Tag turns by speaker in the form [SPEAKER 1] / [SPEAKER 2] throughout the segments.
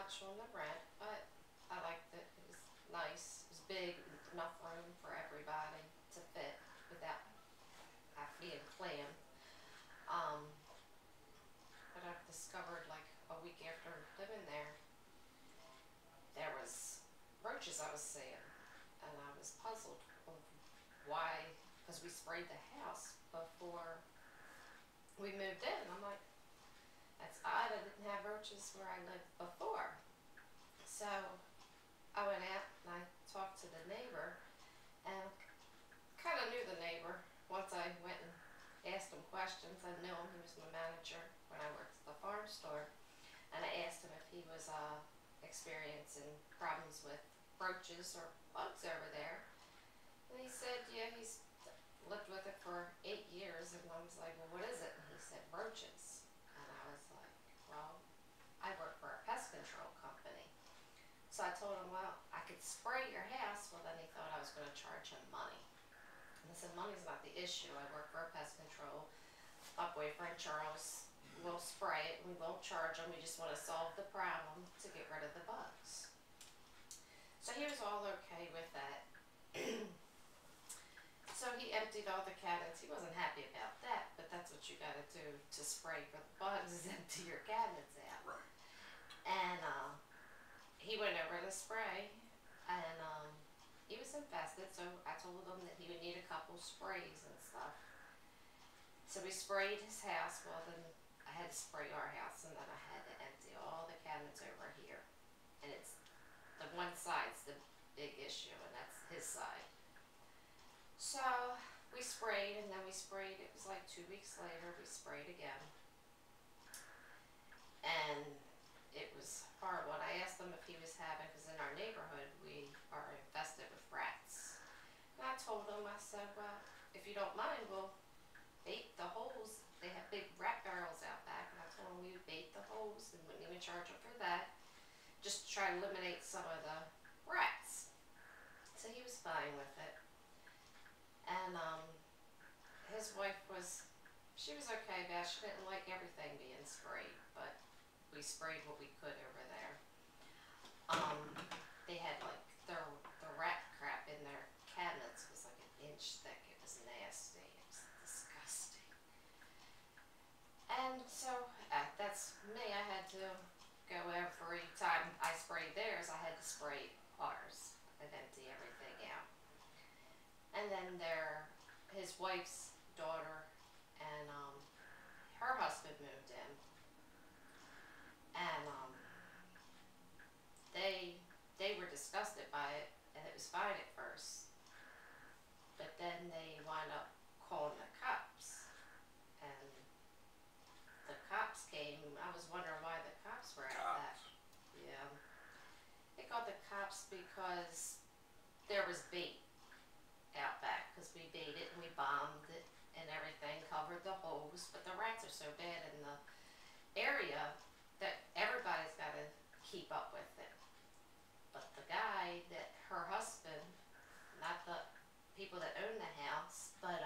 [SPEAKER 1] much on the rent, but I liked it. It was nice. It was big, enough room for everybody to fit without being clammed. Um, but I've discovered like a week after living there, there was roaches I was seeing, and I was puzzled of why, because we sprayed the house before we moved in. I'm like, that's odd. I didn't have roaches where I lived before. So I went out and I talked to the neighbor, and kind of knew the neighbor. Once I went and asked him questions, I knew him. He was my manager when I worked at the farm store, and I asked him if he was experiencing problems with roaches or bugs over there. And he said, yeah, he's lived with it for 8 years. And I was like, well, what is it? And he said, roaches. And I was like, well, I work for a pest control company. So I told him, well, I could spray your house. Well, then he thought I was going to charge him money. And I said, money's not the issue. I work for a pest control. My boyfriend, Charles, will spray it. We won't charge him. We just want to solve the problem to get rid of the bugs. So he was all okay with that. So he emptied all the cabinets. He wasn't happy about that, but that's what you got to do to spray for the bugs, is empty your cabinets out.
[SPEAKER 2] Right.
[SPEAKER 1] And he went over to spray, and he was infested, so I told him that he would need a couple sprays and stuff. So we sprayed his house. Well, then I had to spray our house, and then I had to empty all the cabinets over here. And it's the one side's the big issue, and that's his side. So we sprayed, and then we sprayed. It was like 2 weeks later, we sprayed again. And it was horrible. And I asked him if he was having, because in our neighborhood, we are infested with rats. And I told him, I said, well, if you don't mind, we'll bait the holes. They have big rat barrels out back. And I told him we would bait the holes and wouldn't even charge him for that, just to try to eliminate some of the rats. So he was fine with it. And his wife she was okay about it. She didn't like everything being sprayed, but we sprayed what we could over there. They had like the rat crap in their cabinets was like an inch thick. It was nasty. It was disgusting. And so that's me. I had to go every time I sprayed theirs. I had to spray ours and empty everything out. And then his wife's daughter and her husband moved in, and they were disgusted by it, and it was fine at first, but then they wound up calling the cops, and the cops came. I was wondering why the cops were at that. Yeah, they called the cops because there was bait out back, because we baited and we bombed it and everything, covered the holes, but the rats are so bad in the area that everybody's got to keep up with it. But the guy, that her husband, not the people that own the house, but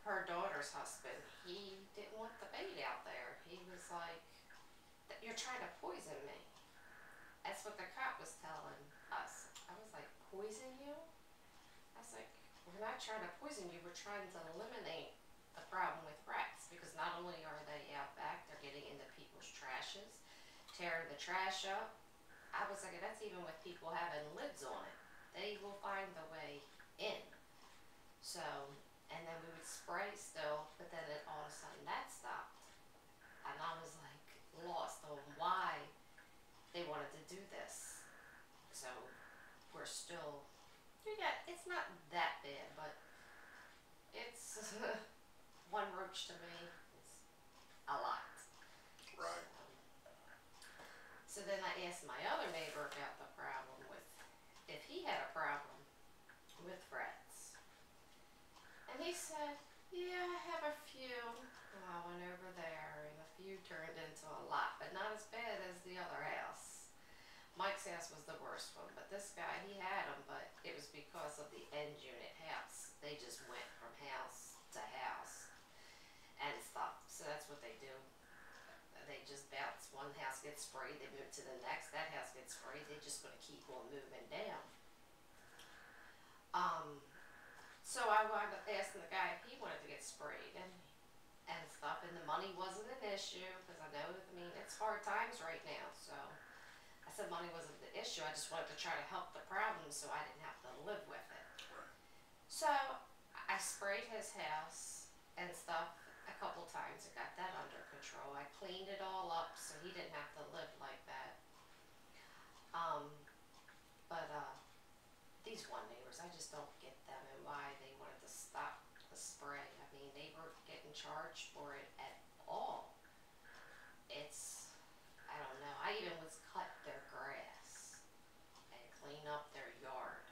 [SPEAKER 1] her daughter's husband, he didn't want the bait out there. He was like, you're trying to poison me. That's what the cop was telling us. I was like, poison you? I was like, we're not trying to poison you. We're trying to eliminate the problem with rats, because not only are they out back, they're getting into people's trashes, tearing the trash up. I was like, that's even with people having lids on it. They will find the way in. So, and then we would spray still, but then all of a sudden that stopped. And I was like lost on why they wanted to do this. So we're still, it's not that bad, but it's one roach to me is a lot.
[SPEAKER 2] Right.
[SPEAKER 1] So then I asked my other neighbor about the problem with, if he had a problem with rats. And he said, yeah, I have a few. And I went over there, and a few turned into a lot, but not as bad as the other house. Mike's house was the worst one, but this guy, he had them, but it was because of the end unit house. They just went from house to house and stuff. So that's what they do. they just bounce. One house gets sprayed, they move to the next. That house gets sprayed, they just gonna keep on moving down. So I wound up asking the guy if he wanted to get sprayed and stuff, and the money wasn't an issue because I know, I mean, it's hard times right now. So I said money wasn't the issue. I just wanted to try to help the problem so I didn't have to live with it. So I sprayed his house and stuff a couple times and got that under control. I cleaned it all up so he didn't have to live like that. But these one neighbors, I just don't get them and why they wanted to stop the spray. I mean, they weren't getting charged for it at all. It's, I don't know. I even was cut their grass and clean up their yard,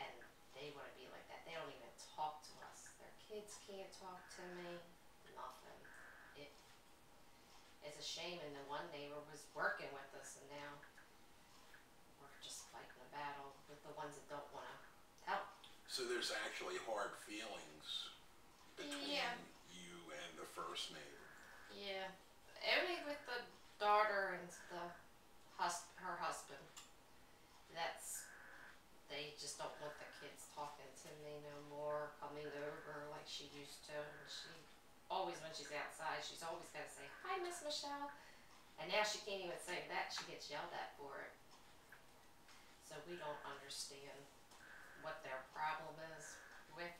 [SPEAKER 1] and they want to be like that. They don't even talk to us. Their kids can't talk to me. Nothing. It's a shame. And the one neighbor was working with us, and now we're just fighting a battle with the ones that don't want to help.
[SPEAKER 2] So there's actually hard feelings between you and the first neighbor.
[SPEAKER 1] Yeah, only with the daughter and her husband. They just don't want the kids talking to me no more, coming over like she used to. And she always, when she's outside, she's always got to say, "Hi, Miss Michelle." And now she can't even say that. She gets yelled at for it. So we don't understand what their problem is with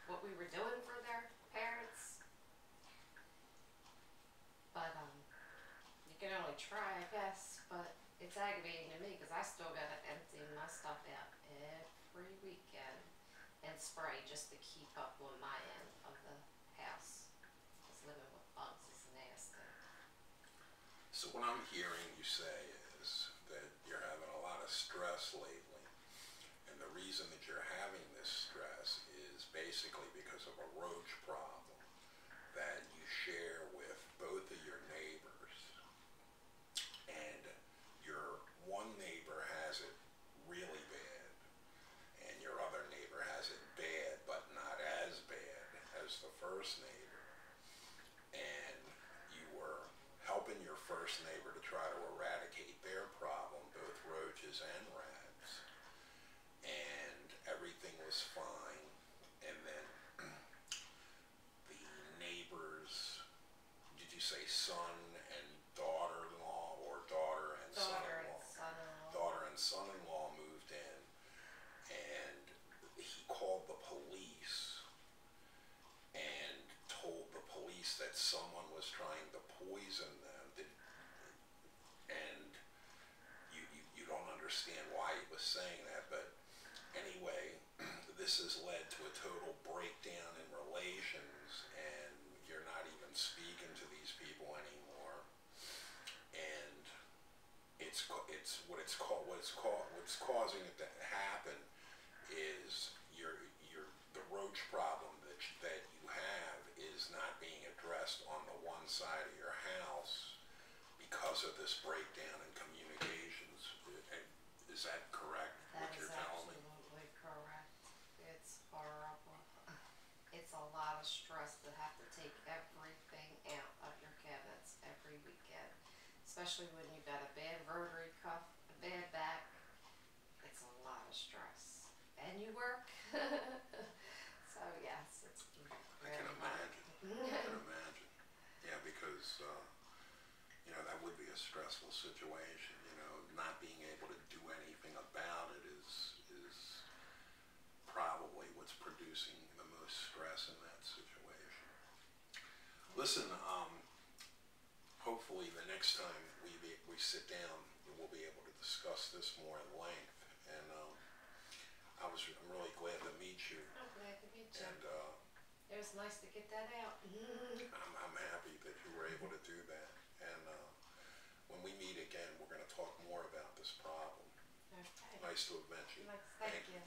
[SPEAKER 1] what we were doing for their parents. But you can only try, I guess. But it's aggravating to me because I still gotta empty my stuff out every weekend and spray just to keep up on my end of the house. Because living with bugs is nasty.
[SPEAKER 2] So what I'm hearing you say is that you're having a lot of stress lately, and the reason that you're having this stress is basically because of a roach problem that you share with both of your neighbors. And your one neighbor has it really bad, and your other neighbor has it bad, but not as bad as the first neighbor. And you were helping your first neighbor to try to eradicate their problem, both roaches and rats, and everything was fine. And then the neighbors, did you say son and daughter-in-law, or daughter and son-in-law? Daughter and son-in-law moved in, and he called the police and told the police that someone was trying to poison them. And you don't understand why he was saying that, but anyway, this has led to a total breakdown in relations, and you're not even speaking to these people anymore. And what's causing it to happen is the roach problem that you have is not being addressed on the one side of your house because of this breakdown in communications. Is that correct?
[SPEAKER 1] That
[SPEAKER 2] what
[SPEAKER 1] is
[SPEAKER 2] you're telling me?
[SPEAKER 1] absolutely correct. It's horrible. It's a lot of stress to have to take everything out of your cabinets every weekend, especially when you've got a bad rotary cuff, a bad back. It's a lot of stress, and you work. So yes, it's
[SPEAKER 2] I can imagine. I can imagine. Yeah, because that would be a stressful situation. Not being able to do anything about it is probably what's producing the most stress in that situation. Listen, hopefully the next time we sit down, we'll be able to discuss this more in length. And I'm really glad to meet you.
[SPEAKER 1] I'm glad to meet you.
[SPEAKER 2] And
[SPEAKER 1] it was nice to get that out.
[SPEAKER 2] I'm happy that you were able to do that. And when we meet again, we're going to talk more about this problem.
[SPEAKER 1] Okay.
[SPEAKER 2] Nice to have met you.
[SPEAKER 1] Thank you.